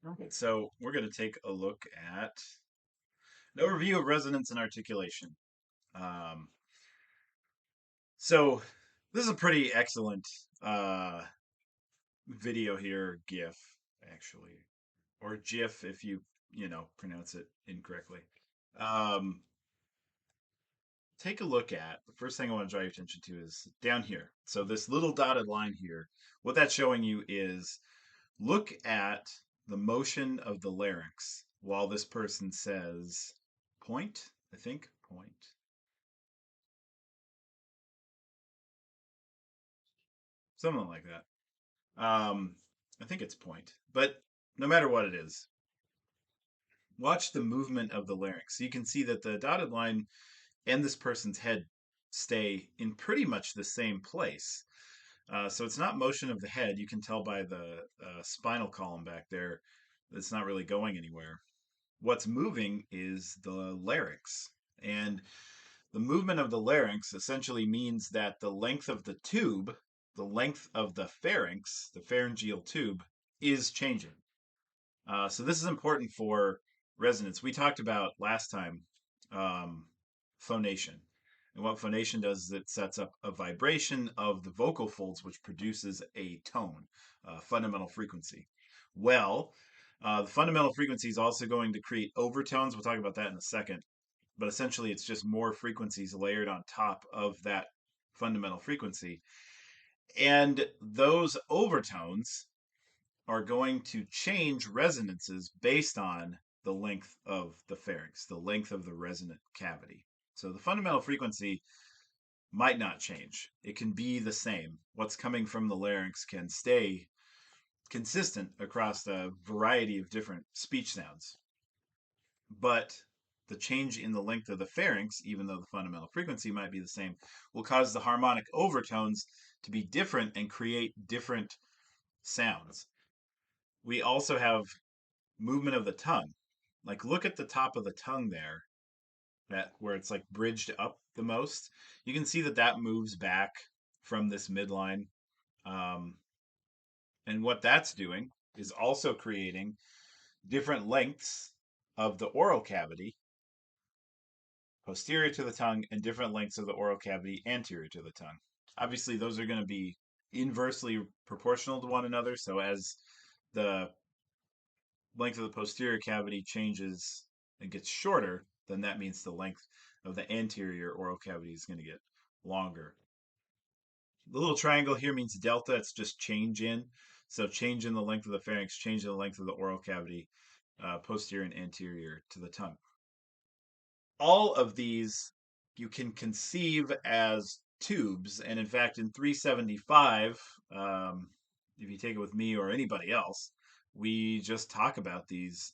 Okay, so we're going to take a look at an overview of resonance and articulation. Um, so this is a pretty excellent uh, video here, GIF actually, or GIF if you pronounce it incorrectly. Um, Take a look at the first thing I want to draw your attention to is down here. So this little dotted line here, what that's showing you is look at the motion of the larynx while this person says point, I think, point. Something like that. I think it's point. But no matter what it is, watch the movement of the larynx. So you can see that the dotted line and this person's head stay in pretty much the same place. So it's not motion of the head. You can tell by the spinal column back there, it's not really going anywhere. What's moving is the larynx. And the movement of the larynx essentially means that the length of the tube, the length of the pharynx, the pharyngeal tube, is changing. So this is important for resonance. We talked about last time um, phonation. And what phonation does is it sets up a vibration of the vocal folds, which produces a tone, a fundamental frequency. Well, the fundamental frequency is also going to create overtones. We'll talk about that in a second. But essentially, it's just more frequencies layered on top of that fundamental frequency. And those overtones are going to change resonances based on the length of the pharynx, the length of the resonant cavity. So the fundamental frequency might not change. It can be the same. What's coming from the larynx can stay consistent across a variety of different speech sounds. But the change in the length of the pharynx, even though the fundamental frequency might be the same, will cause the harmonic overtones to be different and create different sounds. We also have movement of the tongue. Like look at the top of the tongue there, that where it's like bridged up the most. You can see that that moves back from this midline. Um, and what that's doing is also creating different lengths of the oral cavity posterior to the tongue and different lengths of the oral cavity anterior to the tongue. Obviously, those are going to be inversely proportional to one another. So as the length of the posterior cavity changes and gets shorter, then that means the length of the anterior oral cavity is going to get longer. The little triangle here means delta. It's just change in. So change in the length of the pharynx, change in the length of the oral cavity, posterior and anterior to the tongue. All of these you can conceive as tubes. And in fact, in 375, if you take it with me or anybody else, we just talk about these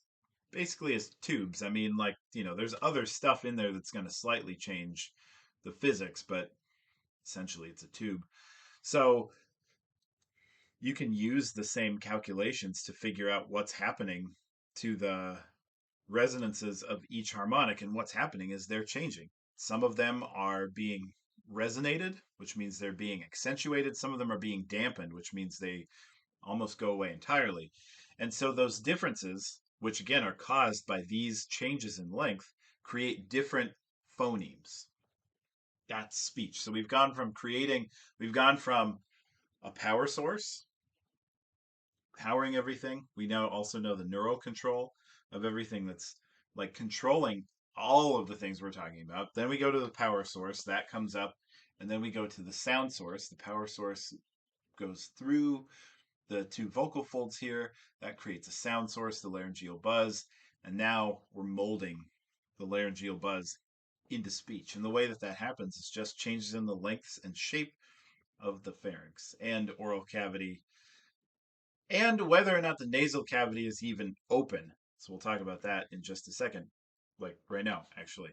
basically as tubes. I mean, like, there's other stuff in there that's going to slightly change the physics, but essentially it's a tube. So you can use the same calculations to figure out what's happening to the resonances of each harmonic. And what's happening is they're changing. Some of them are being resonated, which means they're being accentuated. Some of them are being dampened, which means they almost go away entirely. And so those differences, which again are caused by these changes in length, create different phonemes. That's speech. So we've gone from a power source powering everything. We now also know the neural control of everything that's like controlling all of the things we're talking about. Then we go to the power source, that comes up, and then we go to the sound source. The power source goes through the two vocal folds here. That creates a sound source, the laryngeal buzz. And now we're molding the laryngeal buzz into speech. And the way that that happens is just changes in the lengths and shape of the pharynx and oral cavity and whether or not the nasal cavity is even open. So we'll talk about that in just a second. Like right now, actually.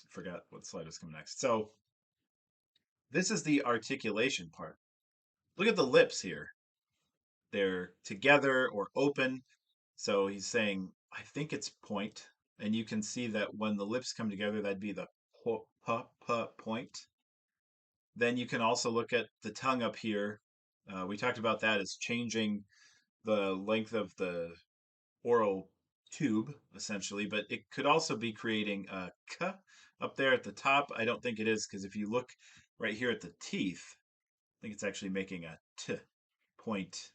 Forgot what slide is coming next. So this is the articulation part. Look at the lips here. They're together or open. So he's saying, I think it's point. And you can see that when the lips come together, that'd be the point. Then you can also look at the tongue up here. We talked about that as changing the length of the oral tube, essentially, but it could also be creating a k up there at the top. I don't think it is because if you look right here at the teeth, I think it's actually making a t point,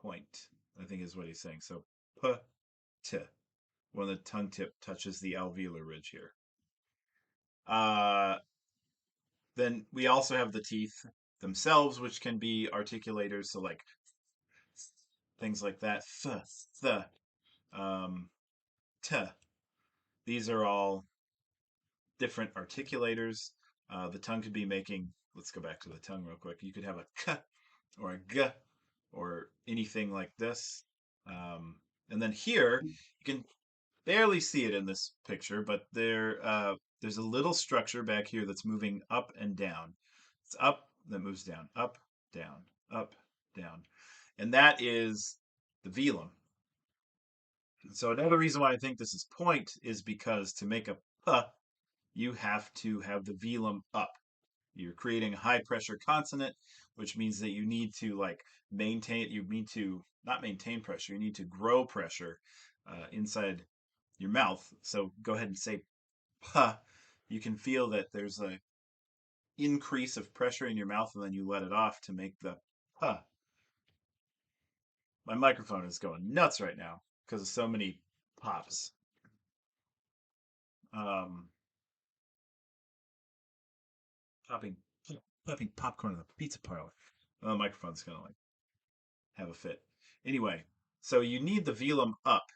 point, I think is what he's saying. So p, t, when the tongue tip touches the alveolar ridge here. Uh, then we also have the teeth themselves, which can be articulators. So like things like that, th, um, t. These are all different articulators. The tongue could be making, let's go back to the tongue real quick. You could have a k or a g or anything like this. Um, and then here, you can barely see it in this picture, but there's a little structure back here that's moving up and down. It's up, that moves down, up, down, up, down. And that is the velum. So another reason why I think this is point is because to make a p, you have to have the velum up. You're creating a high pressure consonant, which means that you need to like maintain, you need to not maintain pressure, you need to grow pressure inside your mouth. So go ahead and say puh. You can feel that there's a increase of pressure in your mouth and then you let it off to make the puh. My microphone is going nuts right now because of so many pops. Um, popping, popping popcorn in the pizza parlor. The microphone's gonna like have a fit. Anyway, so you need the velum up.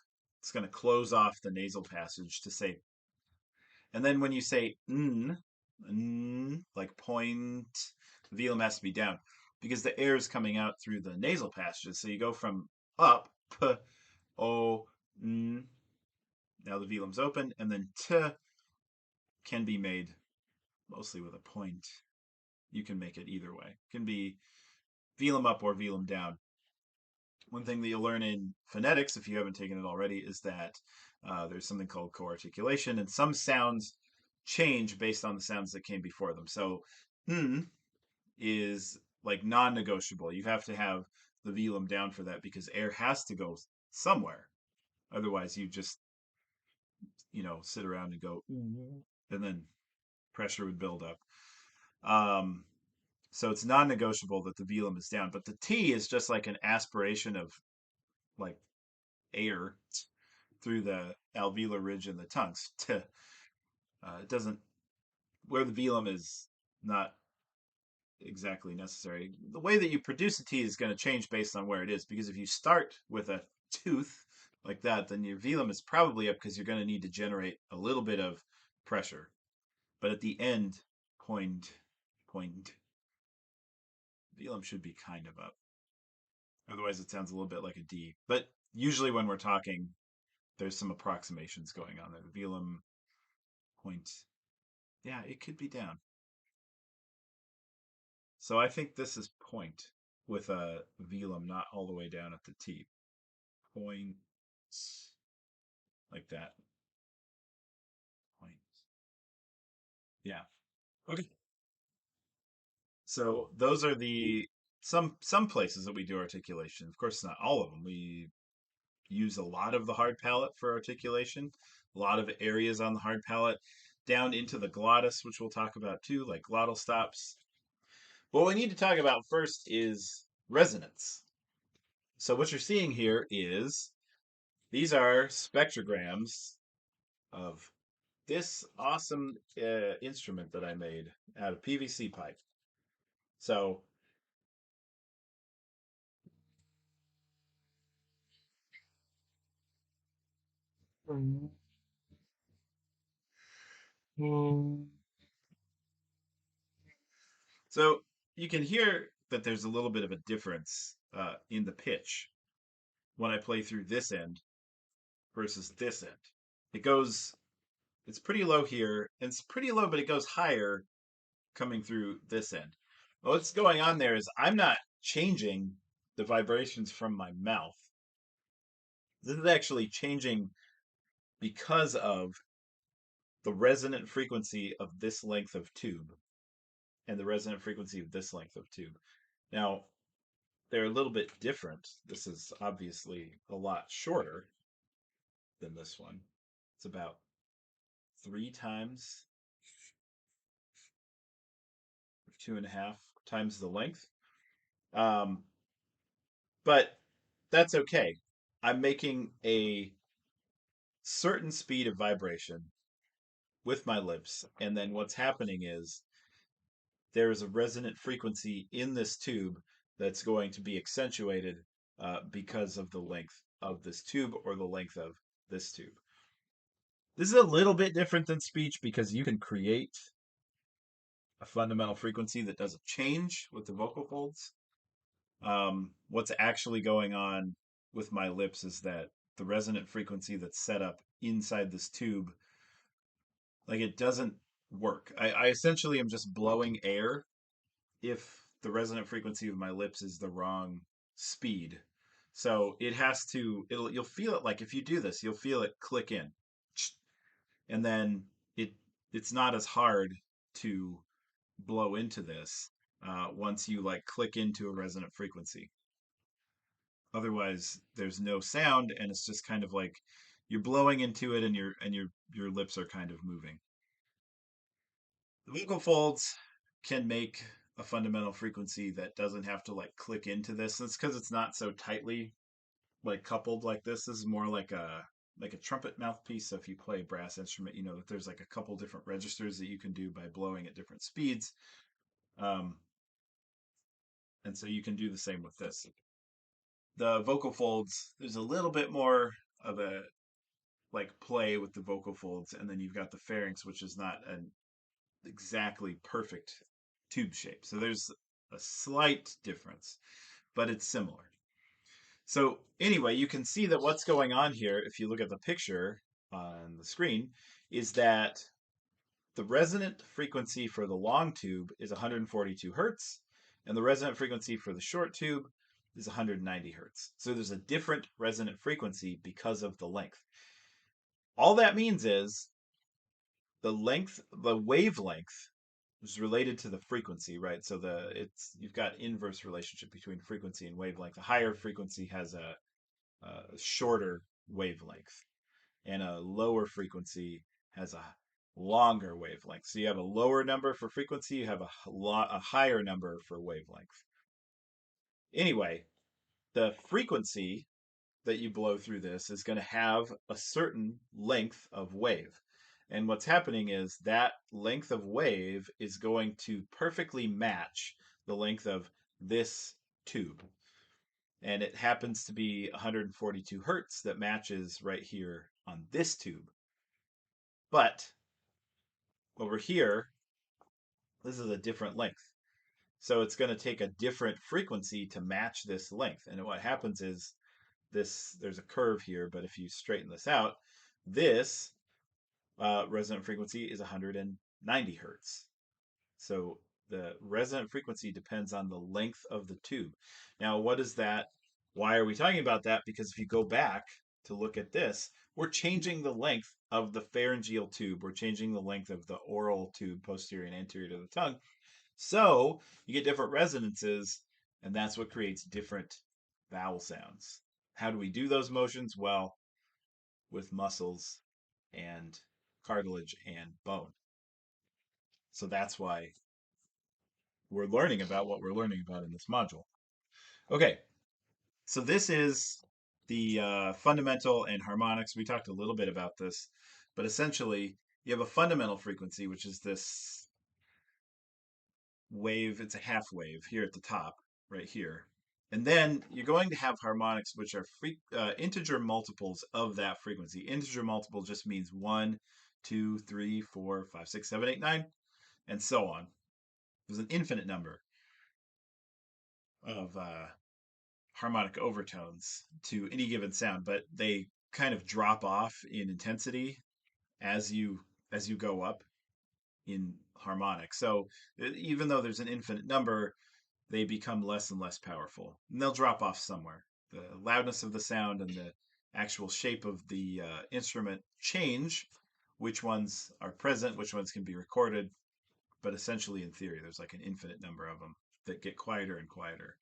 It's going to close off the nasal passage to say, and then when you say like point, the velum has to be down because the air is coming out through the nasal passages. So you go from up, p, o, n. Now the velum's open, and then t can be made mostly with a point. You can make it either way. It can be velum up or velum down. One thing that you'll learn in phonetics, if you haven't taken it already, is that there's something called co-articulation, and some sounds change based on the sounds that came before them. So, is like non-negotiable. You have to have the velum down for that because air has to go somewhere. Otherwise, you just sit around and go, and then pressure would build up. Um, so it's non-negotiable that the velum is down, but the T is just like an aspiration of like air through the alveolar ridge in the tongues. It doesn't, where the velum is not exactly necessary. The way that you produce a T is going to change based on where it is, because if you start with a tooth like that, then your velum is probably up because you're going to need to generate a little bit of pressure. But at the end, point, velum should be kind of up. Otherwise, it sounds a little bit like a D. But usually when we're talking, there's some approximations going on there. The velum point, yeah, it could be down. So I think this is point with a velum not all the way down at the T. Point like that. Point. Yeah. Okay. So those are the some places that we do articulation. Of course, not all of them. We use a lot of the hard palate for articulation, a lot of areas on the hard palate, down into the glottis, which we'll talk about too, like glottal stops. What we need to talk about first is resonance. So what you're seeing here is these are spectrograms of this awesome instrument that I made out of PVC pipe. So so you can hear that there's a little bit of a difference in the pitch when I play through this end versus this end. It goes, it's pretty low here, and it's pretty low, but it goes higher coming through this end. What's going on there is I'm not changing the vibrations from my mouth. This is actually changing because of the resonant frequency of this length of tube and the resonant frequency of this length of tube. Now, they're a little bit different. This is obviously a lot shorter. than this one. It's about 3 times, 2.5 times the length. Um, but that's okay. I'm making a certain speed of vibration with my lips, and then what's happening is there is a resonant frequency in this tube that's going to be accentuated because of the length of this tube or the length of this tube. This is a little bit different than speech because you can create a fundamental frequency that doesn't change with the vocal folds. What's actually going on with my lips is that the resonant frequency that's set up inside this tube, like it doesn't work. I essentially am just blowing air if the resonant frequency of my lips is the wrong speed. So it has to, you'll feel it like if you do this, you'll feel it click in. And then it it's not as hard to blow into this once you like click into a resonant frequency. Otherwise, there's no sound, and it's just kind of like you're blowing into it, and your lips are kind of moving. The vocal folds can make a fundamental frequency that doesn't have to like click into this. It's because it's not so tightly like coupled like this. This is more like a trumpet mouthpiece. So if you play a brass instrument, you know that there's like a couple different registers that you can do by blowing at different speeds. Um, and so you can do the same with this. The vocal folds, there's a little bit more of a like play with the vocal folds, and then you've got the pharynx, which is not an exactly perfect tube shape. So there's a slight difference, but it's similar. So anyway, you can see that what's going on here, if you look at the picture on the screen, is that the resonant frequency for the long tube is 142 hertz, and the resonant frequency for the short tube is 190 hertz. So there's a different resonant frequency because of the length. All that means is the wavelength is related to the frequency, right? So you've got inverse relationship between frequency and wavelength. A higher frequency has a shorter wavelength, and a lower frequency has a longer wavelength. So you have a lower number for frequency, you have a higher number for wavelength. Anyway, the frequency that you blow through this is going to have a certain length of wave. And what's happening is that length of wave is going to perfectly match the length of this tube. And it happens to be 142 hertz that matches right here on this tube. But over here, this is a different length. So it's going to take a different frequency to match this length. And what happens is there's a curve here, but if you straighten this out, this resonant frequency is 190 hertz. So the resonant frequency depends on the length of the tube. Now, what is that? Why are we talking about that? Because if you go back to look at this, we're changing the length of the pharyngeal tube. We're changing the length of the oral tube, posterior and anterior to the tongue. So you get different resonances, and that's what creates different vowel sounds. How do we do those motions? Well, with muscles and cartilage and bone. So that's why we're learning about what we're learning about in this module. Okay, so this is the fundamental and harmonics. We talked a little bit about this, but essentially you have a fundamental frequency, which is this wave. It's a half wave here at the top, right here. And then you're going to have harmonics, which are integer multiples of that frequency. Integer multiple just means 1, 2, 3, 4, 5, 6, 7, 8, 9, and so on. There's an infinite number of harmonic overtones to any given sound, but they kind of drop off in intensity as you go up in harmonic. So even though there's an infinite number, they become less and less powerful, and they'll drop off somewhere. The loudness of the sound and the actual shape of the instrument change. Which ones are present, which ones can be recorded, but essentially, in theory, there's like an infinite number of them that get quieter and quieter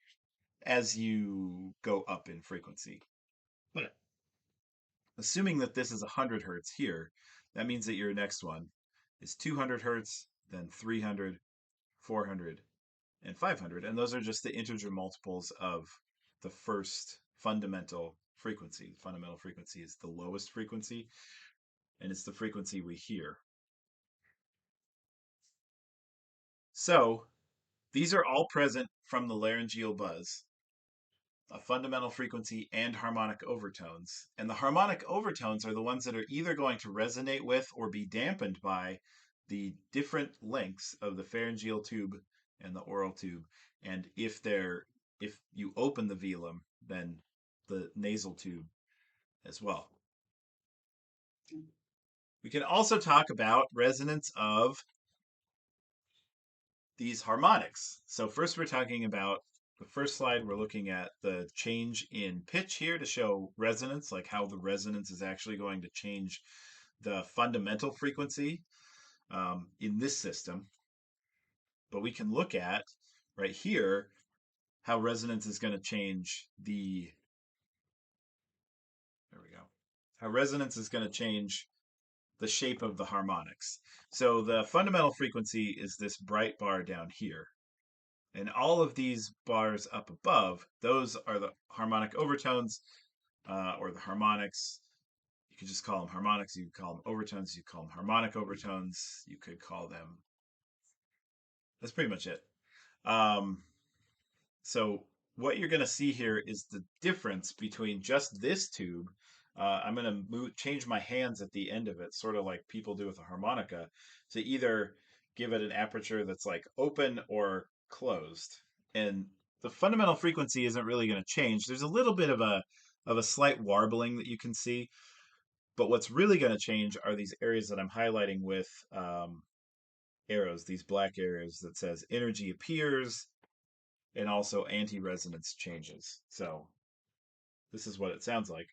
as you go up in frequency. But assuming that this is 100 hertz here, that means that your next one is 200 hertz, then 300, 400, and 500. And those are just the integer multiples of the first fundamental frequency. The fundamental frequency is the lowest frequency, and it's the frequency we hear. So these are all present from the laryngeal buzz, a fundamental frequency and harmonic overtones. And the harmonic overtones are the ones that are either going to resonate with or be dampened by the different lengths of the pharyngeal tube and the oral tube. And if you open the velum, then the nasal tube as well. We can also talk about resonance of these harmonics. So first we're talking about the first slide, we're looking at the change in pitch here to show resonance, like how the resonance is actually going to change the fundamental frequency in this system. But we can look at right here how resonance is going to change there we go, how resonance is going to change the shape of the harmonics. So the fundamental frequency is this bright bar down here. And all of these bars up above, those are the harmonic overtones or the harmonics. You could just call them harmonics. You could call them overtones. You could call them harmonic overtones. You could call them. That's pretty much it. Um, so what you're going to see here is the difference between just this tube. I'm going to change my hands at the end of it, sort of like people do with a harmonica, to either give it an aperture that's like open or closed. And the fundamental frequency isn't really going to change. There's a little bit of a slight warbling that you can see, but what's really going to change are these areas that I'm highlighting with arrows, these black arrows that says energy appears and also anti-resonance changes. So this is what it sounds like.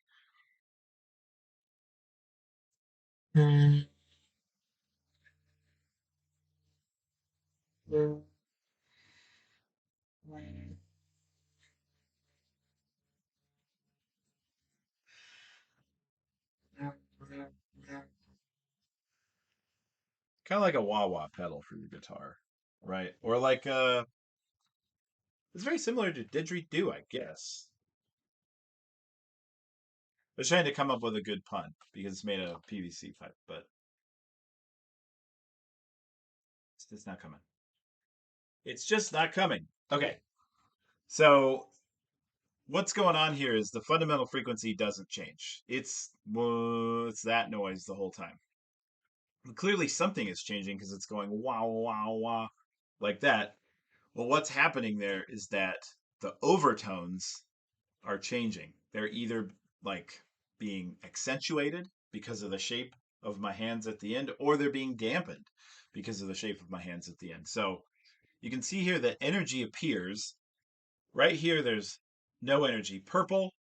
Kind of like a wah-wah pedal for your guitar, right? Or like it's very similar to didgeridoo, I guess. I was trying to come up with a good pun because it's made of PVC pipe, but it's just not coming. It's just not coming. Okay. So what's going on here is the fundamental frequency doesn't change. It's that noise the whole time. And clearly something is changing because it's going wah wah wah like that. Well, what's happening there is that the overtones are changing. They're either like being accentuated because of the shape of my hands at the end, or they're being dampened because of the shape of my hands at the end. So you can see here that energy appears. Right here, there's no energy. Purple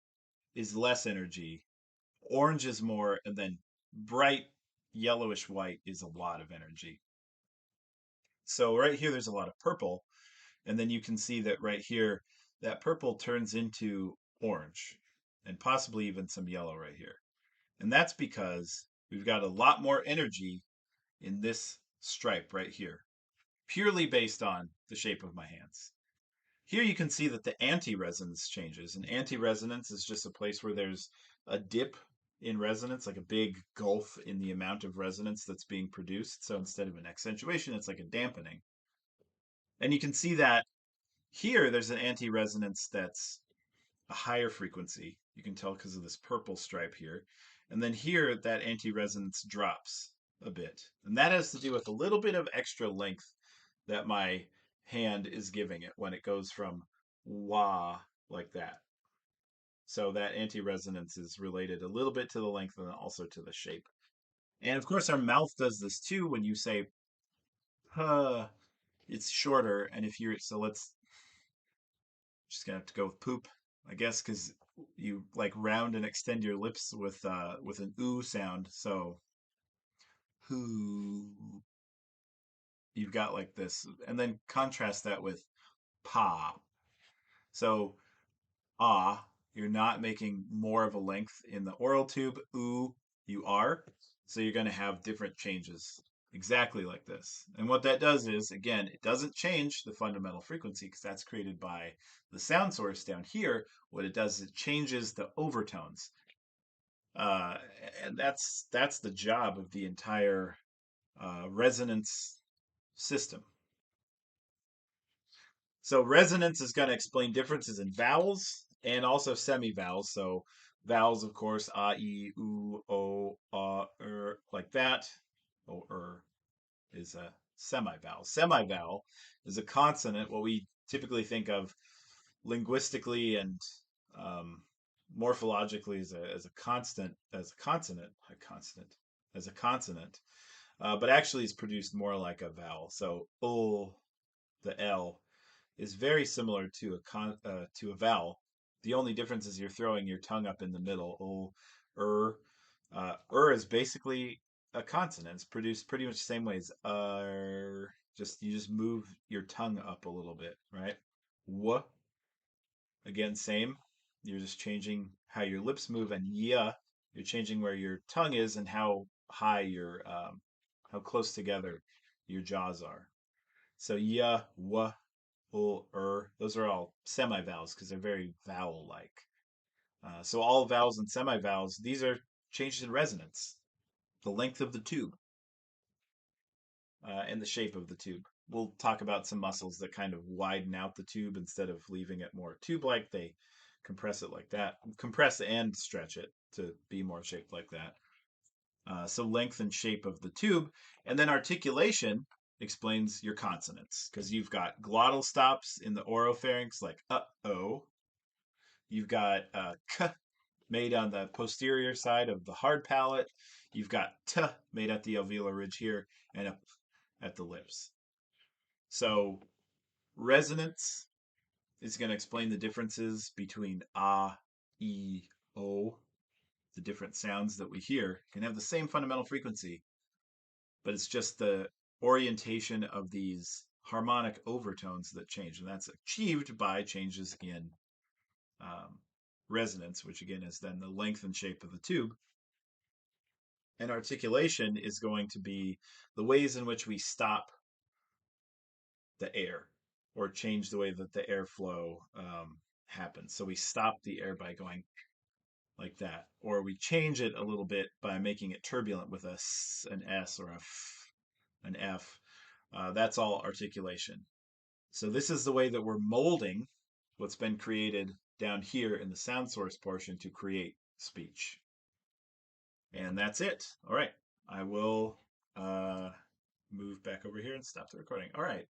is less energy. Orange is more. And then bright yellowish white is a lot of energy. So right here, there's a lot of purple. And then you can see that right here, that purple turns into orange and possibly even some yellow right here. And that's because we've got a lot more energy in this stripe right here, purely based on the shape of my hands. Here you can see that the anti-resonance changes. And anti-resonance is just a place where there's a dip in resonance, like a big gulf in the amount of resonance that's being produced. So instead of an accentuation, it's like a dampening. And you can see that here there's an anti-resonance that's a higher frequency. You can tell because of this purple stripe here. And then here that anti-resonance drops a bit. And that has to do with a little bit of extra length that my hand is giving it when it goes from wah like that. So that anti-resonance is related a little bit to the length and also to the shape. And of course our mouth does this too when you say huh, it's shorter. And if you're so let's just gonna have to go with poop, I guess, because you like round and extend your lips with an ooh sound. So who you've got like this, and then contrast that with pa. So ah You're not making more of a length in the oral tube. Ooh, you are. So you're going to have different changes exactly like this. And what that does is, again, it doesn't change the fundamental frequency because that's created by the sound source down here. What it does is it changes the overtones. Uh, and that's the job of the entire resonance system. So resonance is going to explain differences in vowels and also semivowels. So vowels, of course, e, u, o, like that. O, is a semivowel. Semivowel is a consonant, what we typically think of linguistically and um, morphologically as a constant, as a consonant, as a consonant, but actually is produced more like a vowel. So the L, is very similar to a vowel. The only difference is you're throwing your tongue up in the middle. Is basically a consonant. It's produced pretty much the same way as just you just move your tongue up a little bit, right? W, again, same. You're just changing how your lips move, and yeah, you're changing where your tongue is and how high how close together your jaws are. So yeah, w, those are all semivowels because they're very vowel-like. So all vowels and semivowels, these are changes in resonance, the length of the tube, and the shape of the tube. We'll talk about some muscles that kind of widen out the tube instead of leaving it more tube-like. They compress it like that, compress and stretch it to be more shaped like that. So length and shape of the tube, and then articulation explains your consonants because you've got glottal stops in the oropharynx like oh. You've got k made on the posterior side of the hard palate. You've got t made at the alveolar ridge here and up at the lips. So resonance is going to explain the differences between e, o. The different sounds that we hear can have the same fundamental frequency, but it's just the orientation of these harmonic overtones that change. And that's achieved by changes in um, resonance, which again is then the length and shape of the tube. And articulation is going to be the ways in which we stop the air or change the way that the airflow happens. So we stop the air by going like that, or we change it a little bit by making it turbulent with an S or an F. That's all articulation. So this is the way that we're molding what's been created down here in the sound source portion to create speech. And that's it. All right. I will move back over here and stop the recording. All right.